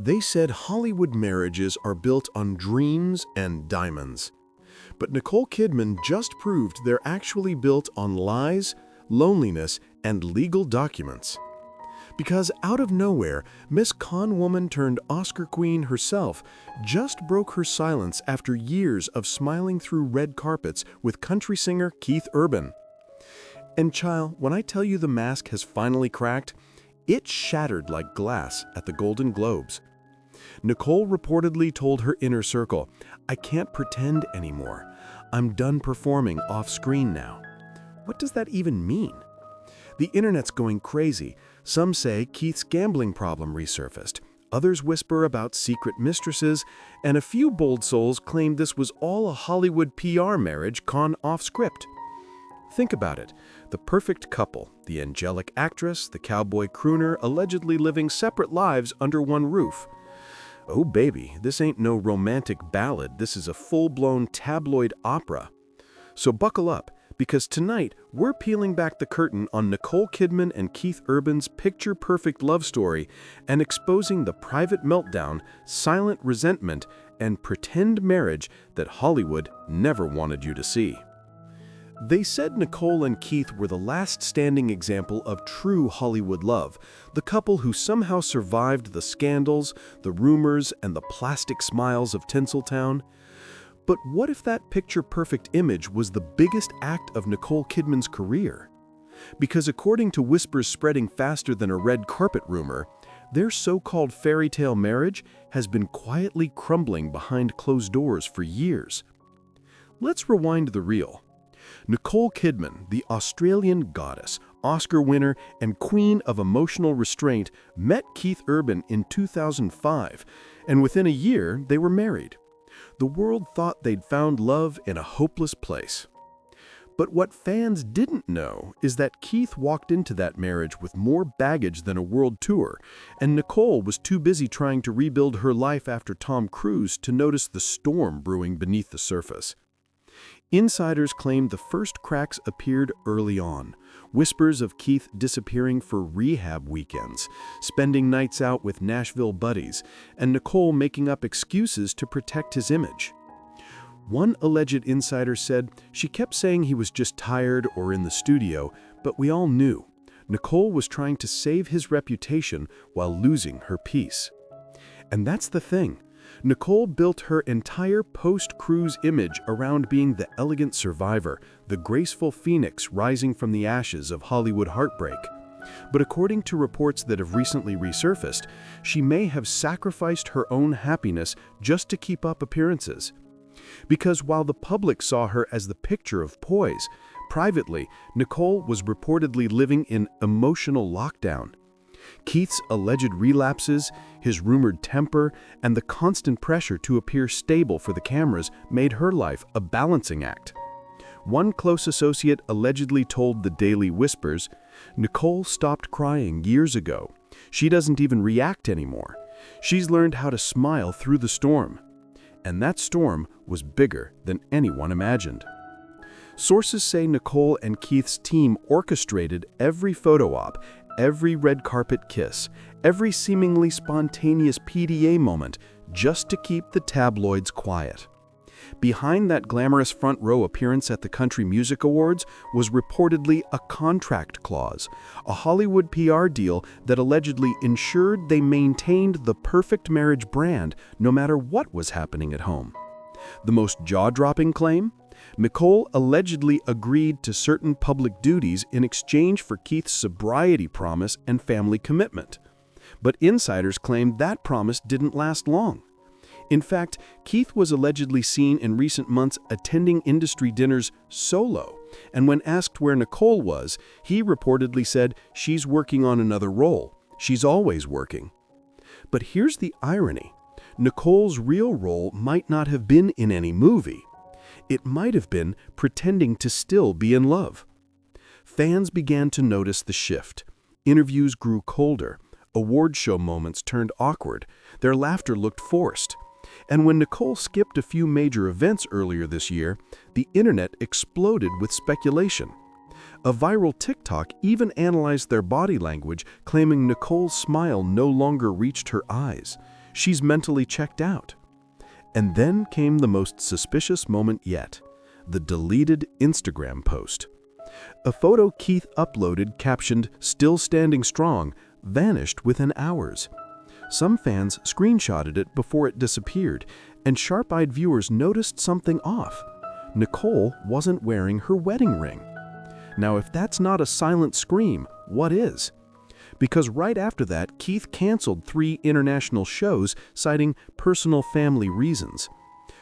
They said Hollywood marriages are built on dreams and diamonds. But Nicole Kidman just proved they're actually built on lies, loneliness, and legal documents. Because out of nowhere, Miss Con Woman turned Oscar queen herself just broke her silence after years of smiling through red carpets with country singer Keith Urban. And child, when I tell you the mask has finally cracked, it shattered like glass at the Golden Globes. Nicole reportedly told her inner circle, "I can't pretend anymore. I'm done performing off-screen now." What does that even mean? The internet's going crazy. Some say Keith's gambling problem resurfaced. Others whisper about secret mistresses, and a few bold souls claim this was all a Hollywood PR marriage gone off-script. Think about it. The perfect couple, the angelic actress, the cowboy crooner, allegedly living separate lives under one roof. Oh baby, this ain't no romantic ballad, this is a full-blown tabloid opera. So buckle up, because tonight we're peeling back the curtain on Nicole Kidman and Keith Urban's picture-perfect love story and exposing the private meltdown, silent resentment, and pretend marriage that Hollywood never wanted you to see. They said Nicole and Keith were the last standing example of true Hollywood love, the couple who somehow survived the scandals, the rumors, and the plastic smiles of Tinseltown. But what if that picture-perfect image was the biggest act of Nicole Kidman's career? Because according to whispers spreading faster than a red carpet rumor, their so-called fairy tale marriage has been quietly crumbling behind closed doors for years. Let's rewind the reel. Nicole Kidman, the Australian goddess, Oscar winner, and queen of emotional restraint, met Keith Urban in 2005, and within a year they were married. The world thought they'd found love in a hopeless place. But what fans didn't know is that Keith walked into that marriage with more baggage than a world tour, and Nicole was too busy trying to rebuild her life after Tom Cruise to notice the storm brewing beneath the surface. Insiders claimed the first cracks appeared early on. Whispers of Keith disappearing for rehab weekends, spending nights out with Nashville buddies, and Nicole making up excuses to protect his image. One alleged insider said she kept saying he was just tired or in the studio, but we all knew. Nicole was trying to save his reputation while losing her peace. And that's the thing. Nicole built her entire post-cruise image around being the elegant survivor, the graceful phoenix rising from the ashes of Hollywood heartbreak. But according to reports that have recently resurfaced, she may have sacrificed her own happiness just to keep up appearances. Because while the public saw her as the picture of poise, privately, Nicole was reportedly living in emotional lockdown. Keith's alleged relapses, his rumored temper, and the constant pressure to appear stable for the cameras made her life a balancing act. One close associate allegedly told the Daily Whispers, "Nicole stopped crying years ago. She doesn't even react anymore. She's learned how to smile through the storm." And that storm was bigger than anyone imagined. Sources say Nicole and Keith's team orchestrated every photo op, every red carpet kiss, every seemingly spontaneous PDA moment, just to keep the tabloids quiet. Behind that glamorous front row appearance at the Country Music Awards was reportedly a contract clause, a Hollywood PR deal that allegedly ensured they maintained the perfect marriage brand no matter what was happening at home. The most jaw-dropping claim? Nicole allegedly agreed to certain public duties in exchange for Keith's sobriety promise and family commitment. But insiders claimed that promise didn't last long. In fact, Keith was allegedly seen in recent months attending industry dinners solo, and when asked where Nicole was, he reportedly said, "She's working on another role. She's always working." But here's the irony. Nicole's real role might not have been in any movie. It might have been pretending to still be in love. Fans began to notice the shift. Interviews grew colder. Award show moments turned awkward. Their laughter looked forced. And when Nicole skipped a few major events earlier this year, the internet exploded with speculation. A viral TikTok even analyzed their body language, claiming Nicole's smile no longer reached her eyes. She's mentally checked out. And then came the most suspicious moment yet, the deleted Instagram post. A photo Keith uploaded captioned, "Still standing strong," vanished within hours. Some fans screenshotted it before it disappeared, and sharp-eyed viewers noticed something off. Nicole wasn't wearing her wedding ring. Now, if that's not a silent scream, what is? Because right after that, Keith canceled 3 international shows, citing personal family reasons.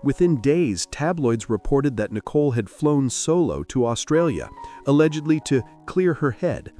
Within days, tabloids reported that Nicole had flown solo to Australia, allegedly to clear her head.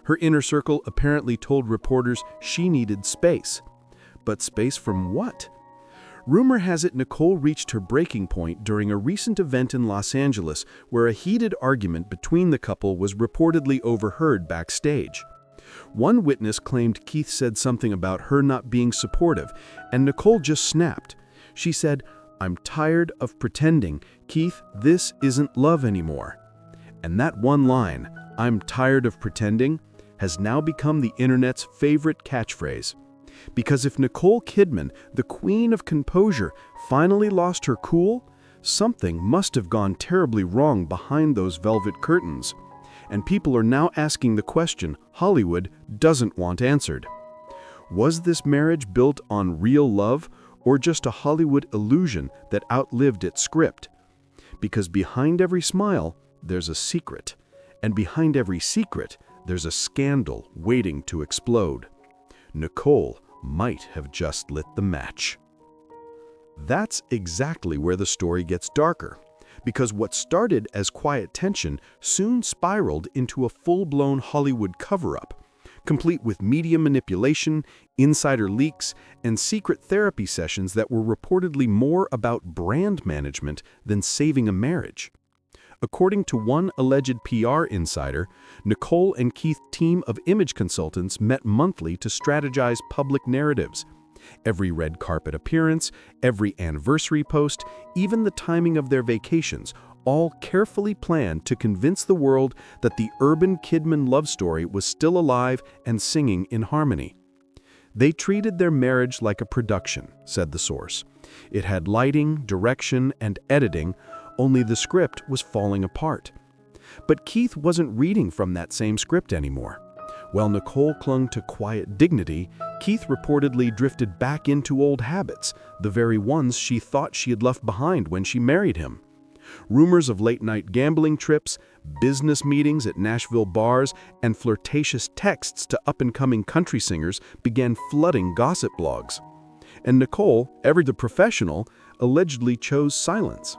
Her inner circle apparently told reporters she needed space. But space from what? Rumor has it Nicole reached her breaking point during a recent event in Los Angeles where a heated argument between the couple was reportedly overheard backstage. One witness claimed Keith said something about her not being supportive, and Nicole just snapped. She said, "I'm tired of pretending. Keith, this isn't love anymore." And that one line, "I'm tired of pretending," has now become the internet's favorite catchphrase. Because if Nicole Kidman, the queen of composure, finally lost her cool, something must have gone terribly wrong behind those velvet curtains. And people are now asking the question Hollywood doesn't want answered. Was this marriage built on real love, or just a Hollywood illusion that outlived its script? Because behind every smile, there's a secret. And behind every secret, there's a scandal waiting to explode. Nicole might have just lit the match. That's exactly where the story gets darker, because what started as quiet tension soon spiraled into a full-blown Hollywood cover-up, complete with media manipulation, insider leaks, and secret therapy sessions that were reportedly more about brand management than saving a marriage. According to one alleged PR insider, Nicole and Keith's team of image consultants met monthly to strategize public narratives. Every red carpet appearance, every anniversary post, even the timing of their vacations, all carefully planned to convince the world that the urban Kidman love story was still alive and singing in harmony. They treated their marriage like a production, said the source. It had lighting, direction, and editing, only the script was falling apart. But Keith wasn't reading from that same script anymore. While Nicole clung to quiet dignity, Keith reportedly drifted back into old habits, the very ones she thought she had left behind when she married him. Rumors of late-night gambling trips, business meetings at Nashville bars, and flirtatious texts to up-and-coming country singers began flooding gossip blogs. And Nicole, ever the professional, allegedly chose silence.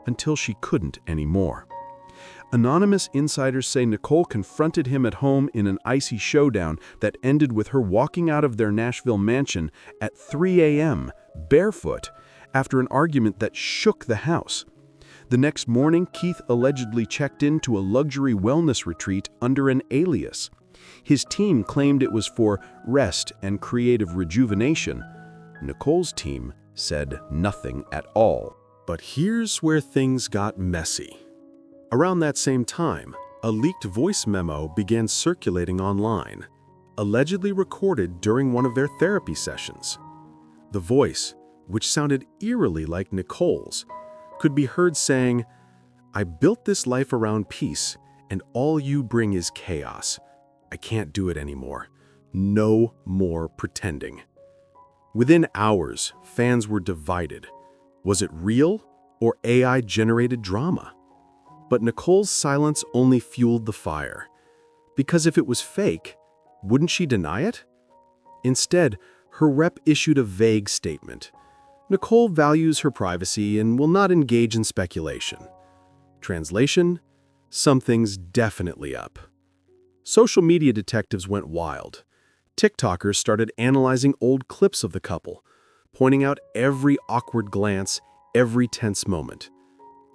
Until she couldn't anymore. Anonymous insiders say Nicole confronted him at home in an icy showdown that ended with her walking out of their Nashville mansion at 3 a.m., barefoot, after an argument that shook the house. The next morning, Keith allegedly checked into a luxury wellness retreat under an alias. His team claimed it was for rest and creative rejuvenation. Nicole's team said nothing at all. But here's where things got messy. Around that same time, a leaked voice memo began circulating online, allegedly recorded during one of their therapy sessions. The voice, which sounded eerily like Nicole's, could be heard saying, "I built this life around peace, and all you bring is chaos. I can't do it anymore. No more pretending." Within hours, fans were divided. Was it real or AI-generated drama? But Nicole's silence only fueled the fire. Because if it was fake, wouldn't she deny it? Instead, her rep issued a vague statement. Nicole values her privacy and will not engage in speculation. Translation: something's definitely up. Social media detectives went wild. TikTokers started analyzing old clips of the couple, pointing out every awkward glance, every tense moment.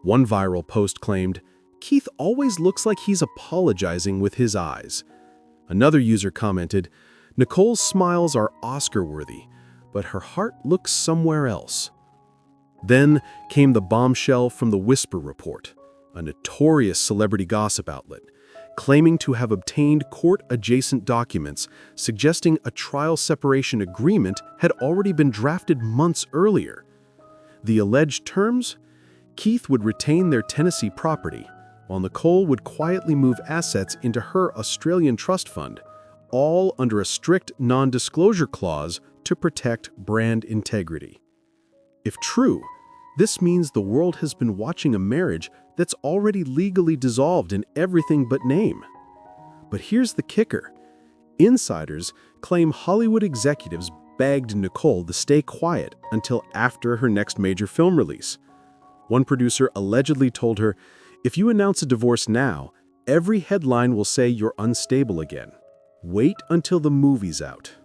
One viral post claimed, "Keith always looks like he's apologizing with his eyes." Another user commented, "Nicole's smiles are Oscar-worthy, but her heart looks somewhere else." Then came the bombshell from the Whisper Report, a notorious celebrity gossip outlet. claiming to have obtained court-adjacent documents suggesting a trial separation agreement had already been drafted months earlier. The alleged terms? Keith would retain their Tennessee property, while Nicole would quietly move assets into her Australian trust fund, all under a strict non-disclosure clause to protect brand integrity. If true, this means the world has been watching a marriage that's already legally dissolved in everything but name. But here's the kicker. Insiders claim Hollywood executives begged Nicole to stay quiet until after her next major film release. One producer allegedly told her, "If you announce a divorce now, every headline will say you're unstable again. Wait until the movie's out."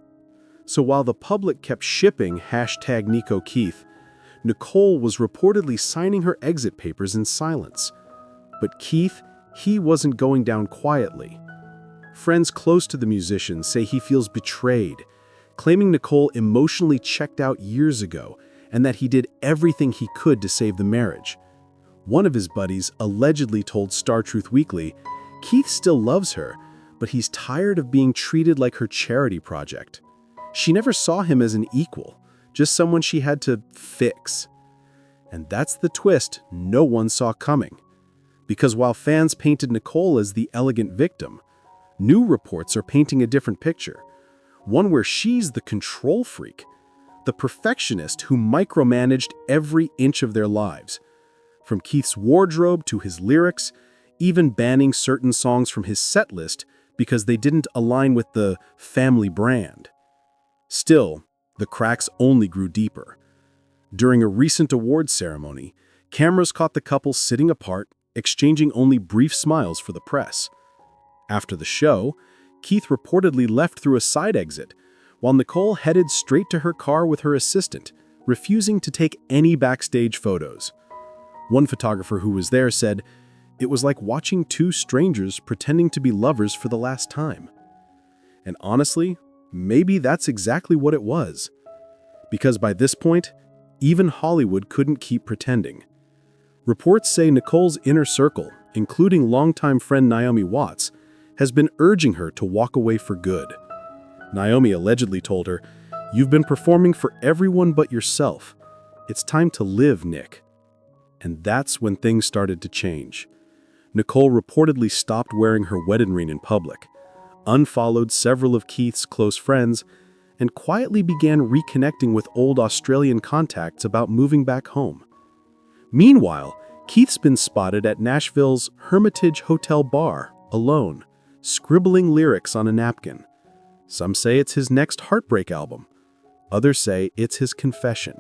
So while the public kept shipping #NicoKeith, Nicole was reportedly signing her exit papers in silence. But Keith, he wasn't going down quietly. Friends close to the musician say he feels betrayed, claiming Nicole emotionally checked out years ago and that he did everything he could to save the marriage. One of his buddies allegedly told Star Truth Weekly, Keith still loves her, but he's tired of being treated like her charity project. She never saw him as an equal, just someone she had to fix. And that's the twist no one saw coming. Because while fans painted Nicole as the elegant victim, new reports are painting a different picture. One where she's the control freak, the perfectionist who micromanaged every inch of their lives. From Keith's wardrobe to his lyrics, even banning certain songs from his set list because they didn't align with the family brand. Still, the cracks only grew deeper. During a recent awards ceremony, cameras caught the couple sitting apart, exchanging only brief smiles for the press. After the show, Keith reportedly left through a side exit, while Nicole headed straight to her car with her assistant, refusing to take any backstage photos. One photographer who was there said, "It was like watching two strangers pretending to be lovers for the last time." And honestly, maybe that's exactly what it was. Because by this point, even Hollywood couldn't keep pretending. Reports say Nicole's inner circle, including longtime friend Naomi Watts, has been urging her to walk away for good. Naomi allegedly told her, "You've been performing for everyone but yourself. It's time to live, Nick." And that's when things started to change. Nicole reportedly stopped wearing her wedding ring in public, unfollowed several of Keith's close friends, and quietly began reconnecting with old Australian contacts about moving back home. Meanwhile, Keith's been spotted at Nashville's Hermitage Hotel bar, alone, scribbling lyrics on a napkin. Some say it's his next heartbreak album. Others say it's his confession.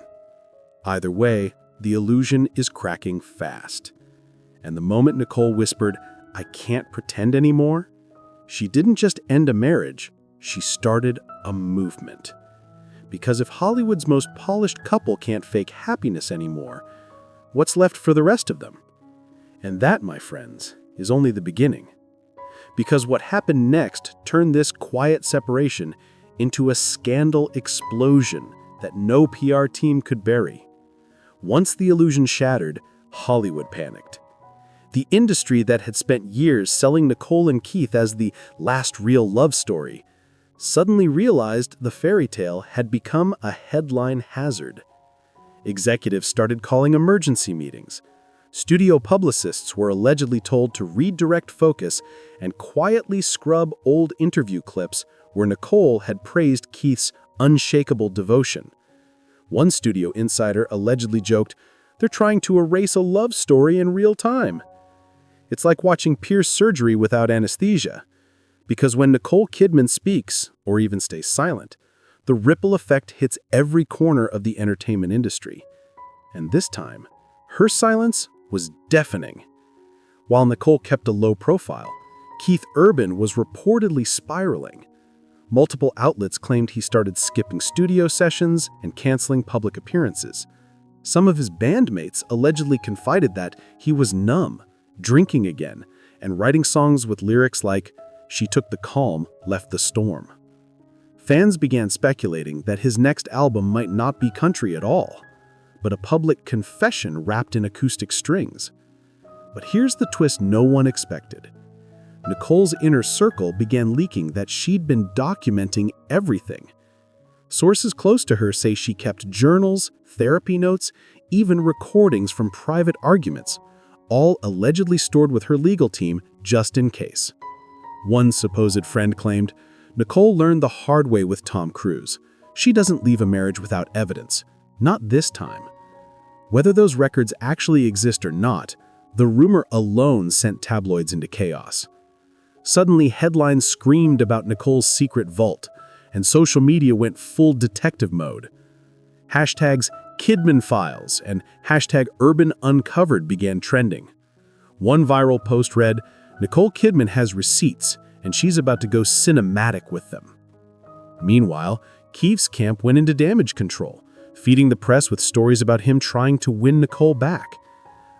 Either way, the illusion is cracking fast. And the moment Nicole whispered, "I can't pretend anymore," she didn't just end a marriage, she started a movement. Because if Hollywood's most polished couple can't fake happiness anymore, what's left for the rest of them? And that, my friends, is only the beginning. Because what happened next turned this quiet separation into a scandal explosion that no PR team could bury. Once the illusion shattered, Hollywood panicked. The industry that had spent years selling Nicole and Keith as the last real love story suddenly realized the fairy tale had become a headline hazard. Executives started calling emergency meetings. Studio publicists were allegedly told to redirect focus and quietly scrub old interview clips where Nicole had praised Keith's unshakable devotion. One studio insider allegedly joked, "They're trying to erase a love story in real time." It's like watching Pierce surgery without anesthesia. Because when Nicole Kidman speaks, or even stays silent, the ripple effect hits every corner of the entertainment industry. And this time, her silence was deafening. While Nicole kept a low profile, Keith Urban was reportedly spiraling. Multiple outlets claimed he started skipping studio sessions and canceling public appearances. Some of his bandmates allegedly confided that he was numb, drinking again, and writing songs with lyrics like, "She took the calm, left the storm." Fans began speculating that his next album might not be country at all, but a public confession wrapped in acoustic strings. But here's the twist no one expected. Nicole's inner circle began leaking that she'd been documenting everything. Sources close to her say she kept journals, therapy notes, even recordings from private arguments, all allegedly stored with her legal team just in case. One supposed friend claimed, "Nicole learned the hard way with Tom Cruise. She doesn't leave a marriage without evidence. Not this time." Whether those records actually exist or not, the rumor alone sent tabloids into chaos. Suddenly, headlines screamed about Nicole's secret vault, and social media went full detective mode. Hashtags Kidman Files and hashtag Urban Uncovered began trending. One viral post read, "Nicole Kidman has receipts, and she's about to go cinematic with them." Meanwhile, Keith's camp went into damage control, feeding the press with stories about him trying to win Nicole back.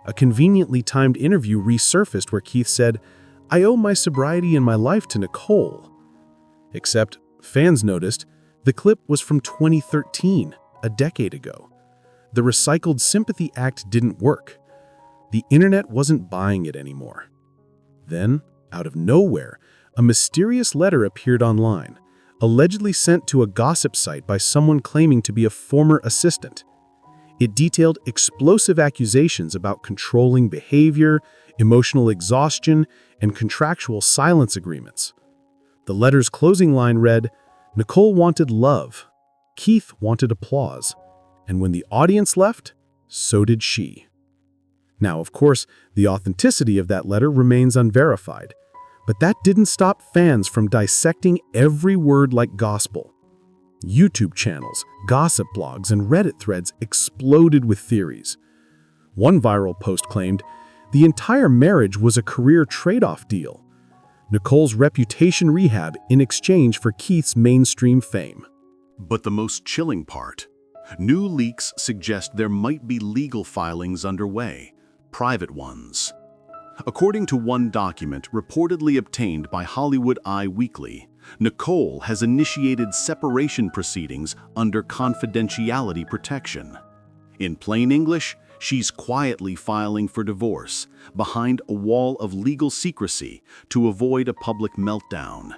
A conveniently timed interview resurfaced where Keith said, "I owe my sobriety and my life to Nicole." Except, fans noticed, the clip was from 2013, a decade ago. The recycled sympathy act didn't work. The internet wasn't buying it anymore. Then, out of nowhere, a mysterious letter appeared online, allegedly sent to a gossip site by someone claiming to be a former assistant. It detailed explosive accusations about controlling behavior, emotional exhaustion, and contractual silence agreements. The letter's closing line read, "Nicole wanted love, Keith wanted applause, and when the audience left, so did she." Now, of course, the authenticity of that letter remains unverified, but that didn't stop fans from dissecting every word like gospel. YouTube channels, gossip blogs, and Reddit threads exploded with theories. One viral post claimed, "The entire marriage was a career trade-off deal. Nicole's reputation rehab in exchange for Keith's mainstream fame." But the most chilling part, new leaks suggest there might be legal filings underway, private ones. According to one document reportedly obtained by Hollywood Eye Weekly, Nicole has initiated separation proceedings under confidentiality protection. In plain English, she's quietly filing for divorce behind a wall of legal secrecy to avoid a public meltdown.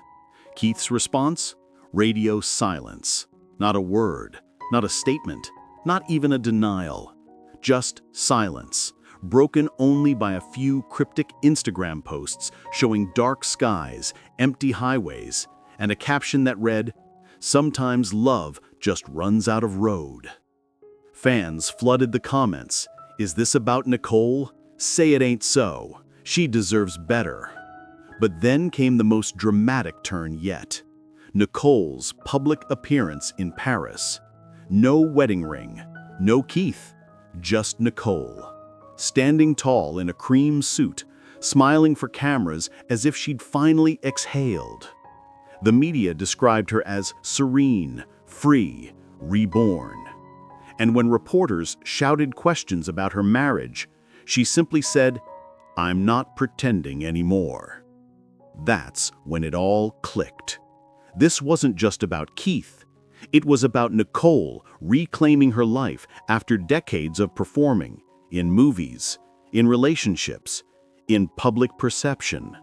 Keith's response? Radio silence. Not a word, not a statement, not even a denial. Just silence, broken only by a few cryptic Instagram posts showing dark skies, empty highways, and a caption that read, "Sometimes love just runs out of road." Fans flooded the comments. "Is this about Nicole? Say it ain't so. She deserves better." But then came the most dramatic turn yet. Nicole's public appearance in Paris. No wedding ring, no Keith, just Nicole. Standing tall in a cream suit, smiling for cameras as if she'd finally exhaled. The media described her as serene, free, reborn. And when reporters shouted questions about her marriage, she simply said, "I'm not pretending anymore." That's when it all clicked. This wasn't just about Keith. It was about Nicole reclaiming her life after decades of performing, in movies, in relationships, in public perception.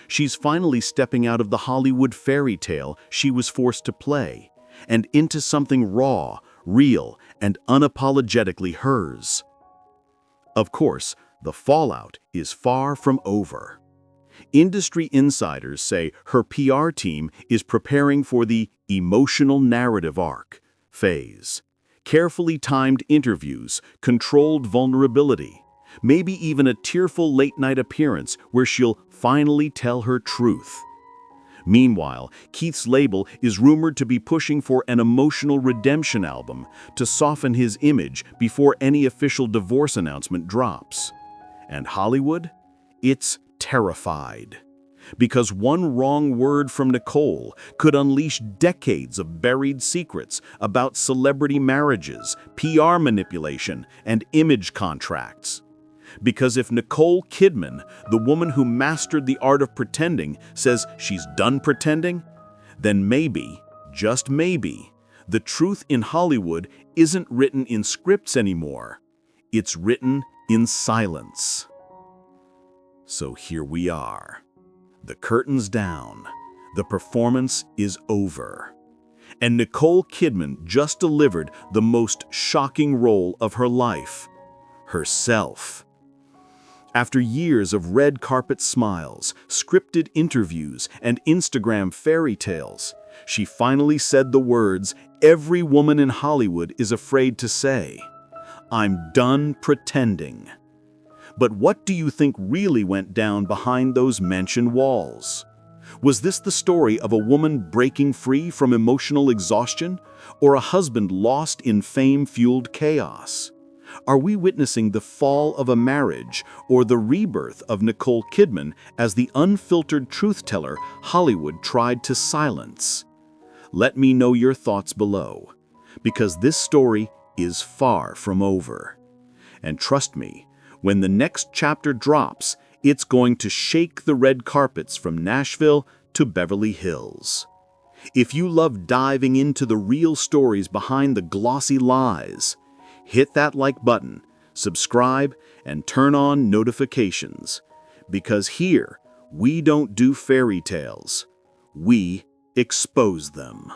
She's finally stepping out of the Hollywood fairy tale she was forced to play, and into something raw, real, and unapologetically hers. Of course, the fallout is far from over. Industry insiders say her PR team is preparing for the emotional narrative arc phase. Carefully timed interviews, controlled vulnerability, maybe even a tearful late-night appearance where she'll finally tell her truth. Meanwhile, Keith's label is rumored to be pushing for an emotional redemption album to soften his image before any official divorce announcement drops. And Hollywood? It's terrified. Because one wrong word from Nicole could unleash decades of buried secrets about celebrity marriages, PR manipulation, and image contracts. Because if Nicole Kidman, the woman who mastered the art of pretending, says she's done pretending, then maybe, just maybe, the truth in Hollywood isn't written in scripts anymore. It's written in silence. So here we are. The curtain's down. The performance is over. And Nicole Kidman just delivered the most shocking role of her life, herself. After years of red carpet smiles, scripted interviews, and Instagram fairy tales, she finally said the words every woman in Hollywood is afraid to say. I'm done pretending. But what do you think really went down behind those mentioned walls? Was this the story of a woman breaking free from emotional exhaustion, or a husband lost in fame-fueled chaos? Are we witnessing the fall of a marriage or the rebirth of Nicole Kidman as the unfiltered truth-teller Hollywood tried to silence? Let me know your thoughts below, because this story is far from over. And trust me, when the next chapter drops, it's going to shake the red carpets from Nashville to Beverly Hills. If you love diving into the real stories behind the glossy lies, hit that like button, subscribe, and turn on notifications. Because here, we don't do fairy tales. We expose them.